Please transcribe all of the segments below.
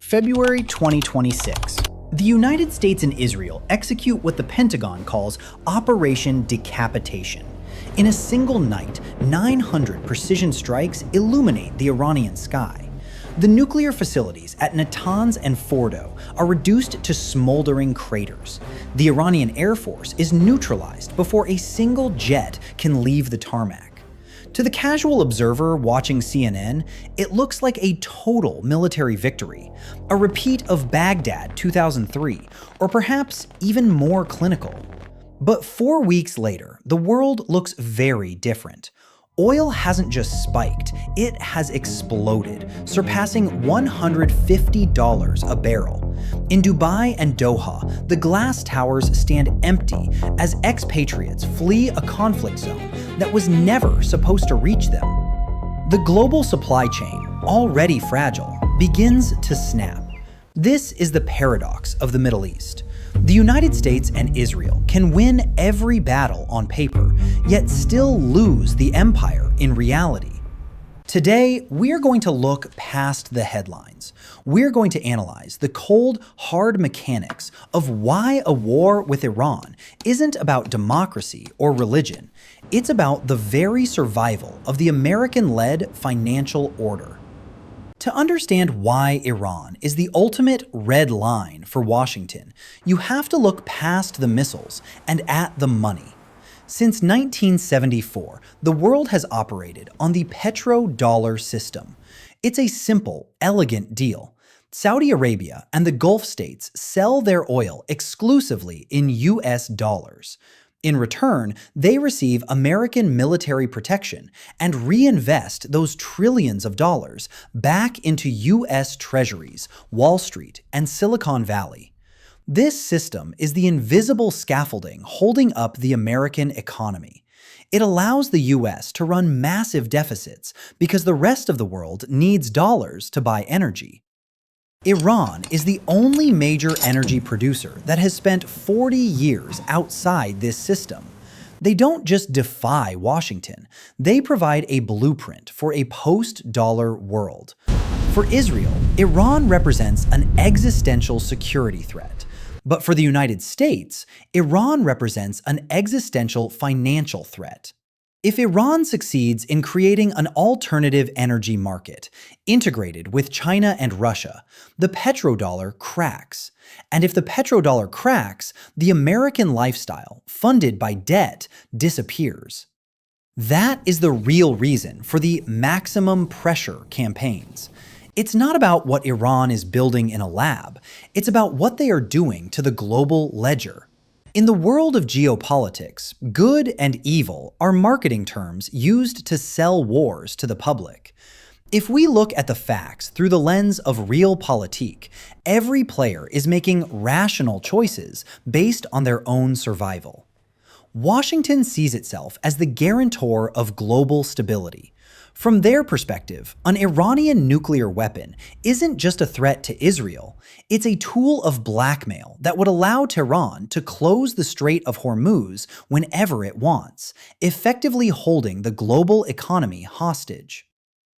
February 2026. The United States and Israel execute what the Pentagon calls Operation Decapitation. In a single night, 900 precision strikes illuminate the Iranian sky. The nuclear facilities at Natanz and Fordo are reduced to smoldering craters. The Iranian Air Force is neutralized before a single jet can leave the tarmac. To the casual observer watching CNN, it looks like a total military victory, a repeat of Baghdad 2003, or perhaps even more clinical. But 4 weeks later, the world looks very different. Oil hasn't just spiked, it has exploded, surpassing $150 a barrel. In Dubai and Doha, the glass towers stand empty as expatriates flee a conflict zone that was never supposed to reach them. The global supply chain, already fragile, begins to snap. This is the paradox of the Middle East. The United States and Israel can win every battle on paper, yet still lose the empire in reality. Today, we're going to look past the headlines. We're going to analyze the cold, hard mechanics of why a war with Iran isn't about democracy or religion. It's about the very survival of the American-led financial order. To understand why Iran is the ultimate red line for Washington, you have to look past the missiles and at the money. Since 1974, the world has operated on the Petrodollar system. It's a simple, elegant deal. Saudi Arabia and the Gulf states sell their oil exclusively in US dollars. In return, they receive American military protection and reinvest those trillions of dollars back into US treasuries, Wall Street, and Silicon Valley. This system is the invisible scaffolding holding up the American economy. It allows the US to run massive deficits because the rest of the world needs dollars to buy energy. Iran is the only major energy producer that has spent 40 years outside this system. They don't just defy Washington, they provide a blueprint for a post-dollar world. For Israel, Iran represents an existential security threat. But for the United States, Iran represents an existential financial threat. If Iran succeeds in creating an alternative energy market, integrated with China and Russia, the petrodollar cracks. And if the petrodollar cracks, the American lifestyle, funded by debt, disappears. That is the real reason for the maximum pressure campaigns. It's not about what Iran is building in a lab, it's about what they are doing to the global ledger. In the world of geopolitics, good and evil are marketing terms used to sell wars to the public. If we look at the facts through the lens of realpolitik, every player is making rational choices based on their own survival. Washington sees itself as the guarantor of global stability. From their perspective, an Iranian nuclear weapon isn't just a threat to Israel, it's a tool of blackmail that would allow Tehran to close the Strait of Hormuz whenever it wants, effectively holding the global economy hostage.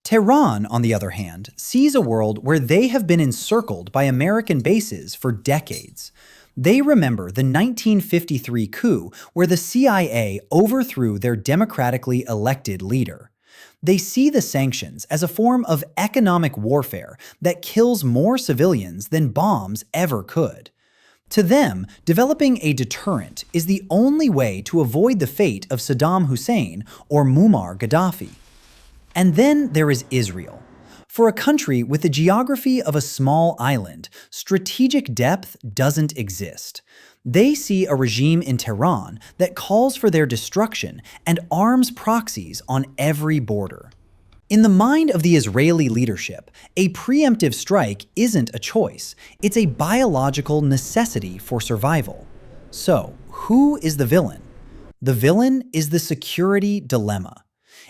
Tehran, on the other hand, sees a world where they have been encircled by American bases for decades. They remember the 1953 coup where the CIA overthrew their democratically elected leader. They see the sanctions as a form of economic warfare that kills more civilians than bombs ever could. To them, developing a deterrent is the only way to avoid the fate of Saddam Hussein or Muammar Gaddafi. And then there is Israel. For a country with the geography of a small island, strategic depth doesn't exist. They see a regime in Tehran that calls for their destruction and arms proxies on every border. In the mind of the Israeli leadership, a preemptive strike isn't a choice, it's a biological necessity for survival. So, who is the villain? The villain is the security dilemma.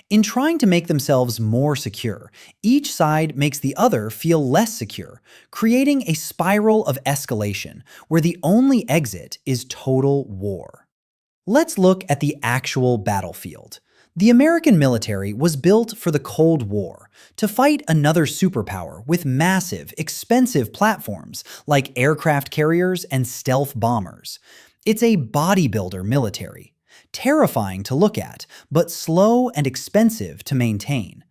In trying to make themselves more secure, each side makes the other feel less secure, creating a spiral of escalation where the only exit is total war. Let's look at the actual battlefield. The American military was built for the Cold War to fight another superpower with massive, expensive platforms like aircraft carriers and stealth bombers. It's a bodybuilder military, terrifying to look at, but slow and expensive to maintain.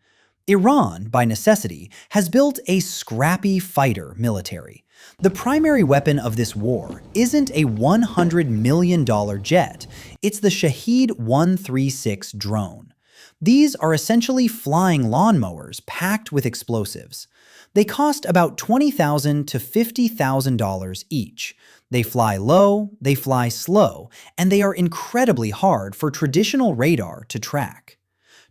Iran, by necessity, has built a scrappy fighter military. The primary weapon of this war isn't a $100 million jet, it's the Shahed 136 drone. These are essentially flying lawnmowers packed with explosives. They cost about $20,000 to $50,000 each. They fly low, they fly slow, and they are incredibly hard for traditional radar to track.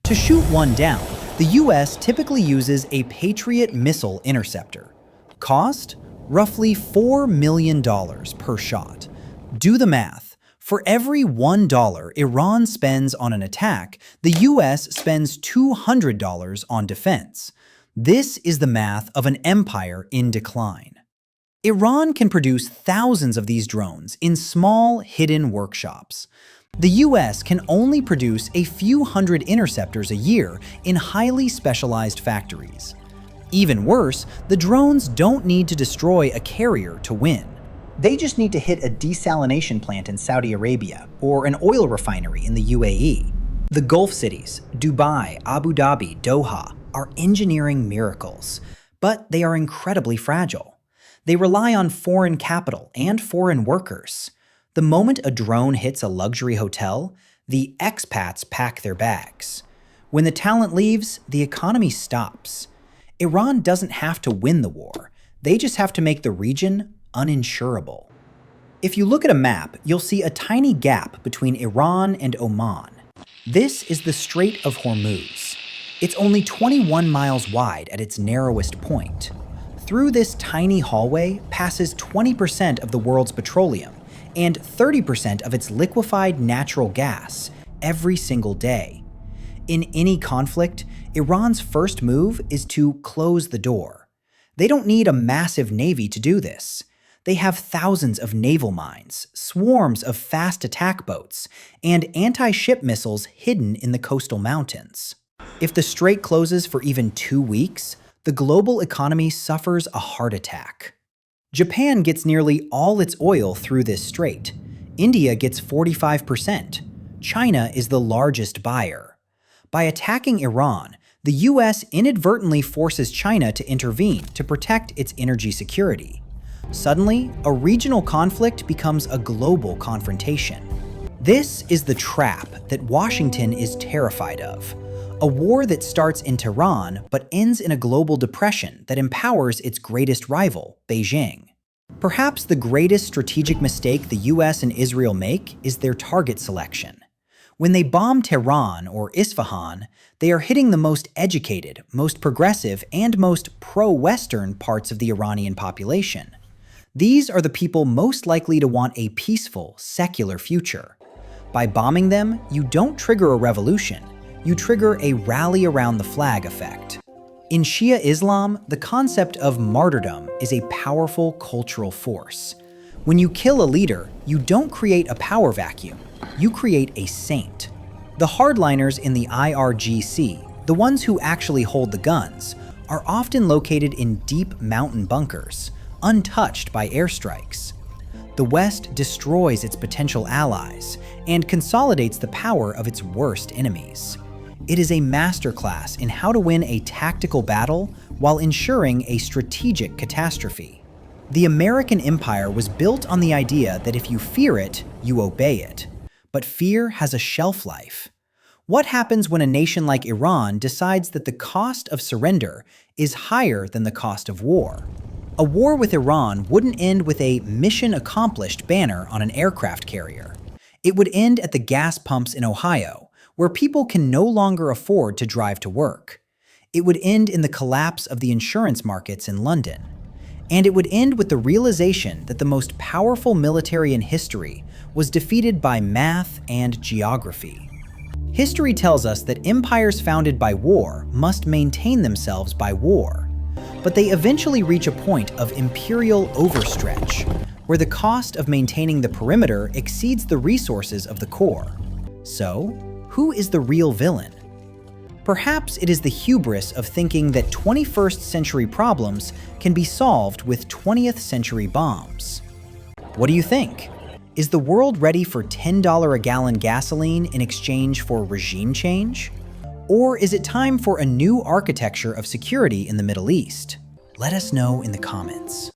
To shoot one down, the US typically uses a Patriot missile interceptor. Cost? Roughly $4 million per shot. Do the math. For every $1 Iran spends on an attack, the US spends $200 on defense. This is the math of an empire in decline. Iran can produce thousands of these drones in small, hidden workshops. The US can only produce a few hundred interceptors a year in highly specialized factories. Even worse, the drones don't need to destroy a carrier to win. They just need to hit a desalination plant in Saudi Arabia or an oil refinery in the UAE. The Gulf cities, Dubai, Abu Dhabi, Doha, are engineering miracles, but they are incredibly fragile. They rely on foreign capital and foreign workers. The moment a drone hits a luxury hotel, the expats pack their bags. When the talent leaves, the economy stops. Iran doesn't have to win the war. They just have to make the region uninsurable. If you look at a map, you'll see a tiny gap between Iran and Oman. This is the Strait of Hormuz. It's only 21 miles wide at its narrowest point. Through this tiny hallway passes 20% of the world's petroleum and 30% of its liquefied natural gas every single day. In any conflict, Iran's first move is to close the door. They don't need a massive navy to do this. They have thousands of naval mines, swarms of fast attack boats, and anti-ship missiles hidden in the coastal mountains. If the strait closes for even 2 weeks, the global economy suffers a heart attack. Japan gets nearly all its oil through this strait. India gets 45%. China is the largest buyer. By attacking Iran, the US inadvertently forces China to intervene to protect its energy security. Suddenly, a regional conflict becomes a global confrontation. This is the trap that Washington is terrified of. A war that starts in Tehran but ends in a global depression that empowers its greatest rival, Beijing. Perhaps the greatest strategic mistake the US and Israel make is their target selection. When they bomb Tehran or Isfahan, they are hitting the most educated, most progressive, and most pro-Western parts of the Iranian population. These are the people most likely to want a peaceful, secular future. By bombing them, you don't trigger a revolution. You trigger a rally around the flag effect. In Shia Islam, the concept of martyrdom is a powerful cultural force. When you kill a leader, you don't create a power vacuum. You create a saint. The hardliners in the IRGC, the ones who actually hold the guns, are often located in deep mountain bunkers, untouched by airstrikes. The West destroys its potential allies and consolidates the power of its worst enemies. It is a masterclass in how to win a tactical battle while ensuring a strategic catastrophe. The American empire was built on the idea that if you fear it, you obey it. But fear has a shelf life. What happens when a nation like Iran decides that the cost of surrender is higher than the cost of war? A war with Iran wouldn't end with a mission accomplished banner on an aircraft carrier. It would end at the gas pumps in Ohio, where people can no longer afford to drive to work. It would end in the collapse of the insurance markets in London. And it would end with the realization that the most powerful military in history was defeated by math and geography. History tells us that empires founded by war must maintain themselves by war. But they eventually reach a point of imperial overstretch, where the cost of maintaining the perimeter exceeds the resources of the core. So, who is the real villain? Perhaps it is the hubris of thinking that 21st century problems can be solved with 20th century bombs. What do you think? Is the world ready for $10 a gallon gasoline in exchange for regime change? Or is it time for a new architecture of security in the Middle East? Let us know in the comments.